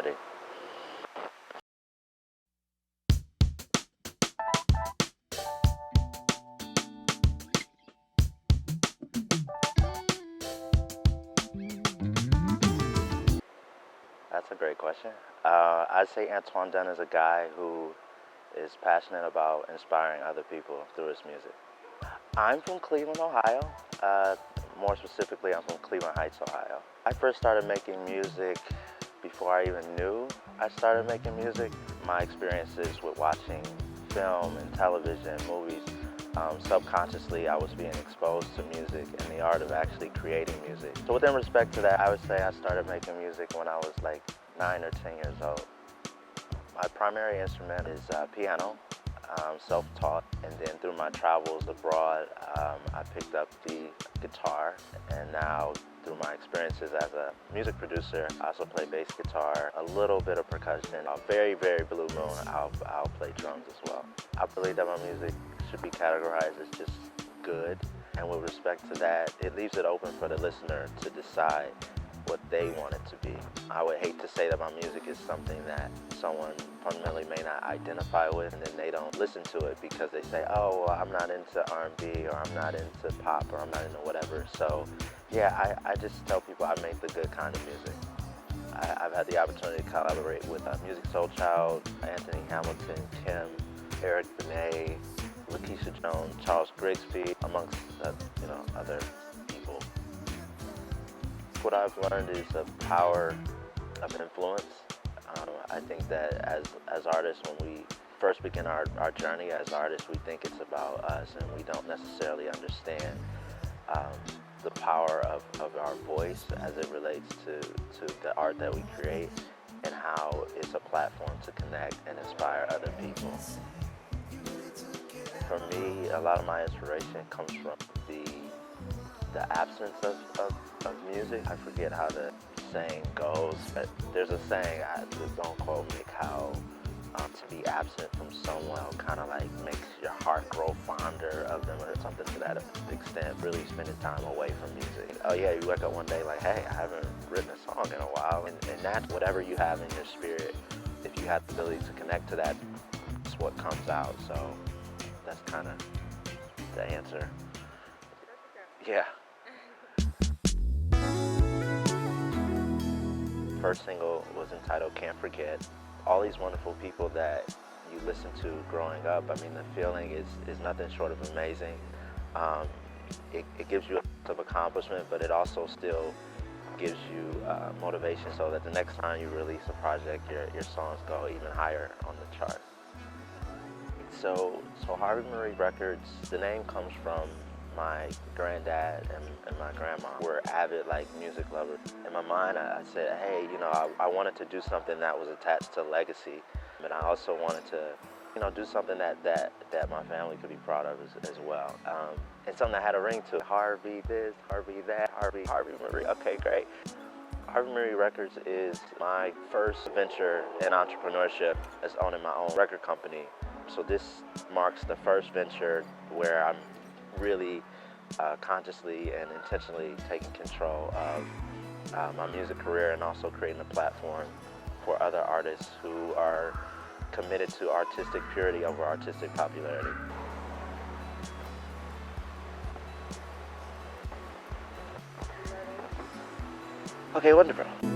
ready. That's a great question. I'd say Antoine Dunn is a guy who is passionate about inspiring other people through his music. I'm from Cleveland, Ohio. More specifically, I'm from Cleveland Heights, Ohio. I first started making music before I even knew I started making music. My experiences with watching film and television, movies, subconsciously I was being exposed to music and the art of actually creating music. So within respect to that, I would say I started making music when I was like 9 or 10 years old. My primary instrument is piano, self-taught, and then through my travels abroad, I picked up the guitar, and now through my experiences as a music producer, I also play bass guitar, a little bit of percussion. A very, very blue moon, I'll play drums as well. I believe that my music should be categorized as just good, and with respect to that, it leaves it open for the listener to decide what they want it to be. I would hate to say that my music is something that someone fundamentally may not identify with, and then they don't listen to it because they say, oh, well, I'm not into R&B, or I'm not into pop, or I'm not into whatever. So yeah, I just tell people I make the good kind of music. I've had the opportunity to collaborate with Music Soul Child, Anthony Hamilton, Kim, Eric Benet, Lakeisha Jones, Charles Grigsby, amongst other people. What I've learned is the power of influence. I think that as artists, when we first begin our journey as artists, we think it's about us, and we don't necessarily understand the power of our voice as it relates to the art that we create, and how it's a platform to connect and inspire other people. For me, a lot of my inspiration comes from the absence of music. I forget how the saying goes, but there's a saying, don't quote me, how to be absent from someone kind of like makes your heart grow fonder of them, or something to that extent. Really spending time away from music. Oh yeah, you wake up one day like, hey, I haven't written a song in a while, and that's whatever you have in your spirit. If you have the ability to connect to that, it's what comes out. So that's kind of the answer. Yeah. First single was entitled Can't Forget. All these wonderful people that you listen to growing up, I mean, the feeling is nothing short of amazing. It gives you a sense of accomplishment, but it also still gives you motivation so that the next time you release a project, your songs go even higher on the chart. So Harvey Marie Records, the name comes from my granddad and my grandma were avid music lovers. In my mind, I said, hey, I wanted to do something that was attached to legacy, but I also wanted to, do something that my family could be proud of as well. And something that had a ring to it. Harvey this, Harvey that, Harvey Marie. Okay, great. Harvey Marie Records is my first venture in entrepreneurship as owning my own record company. So this marks the first venture where I'm really consciously and intentionally taking control of my music career, and also creating a platform for other artists who are committed to artistic purity over artistic popularity. Okay, wonderful.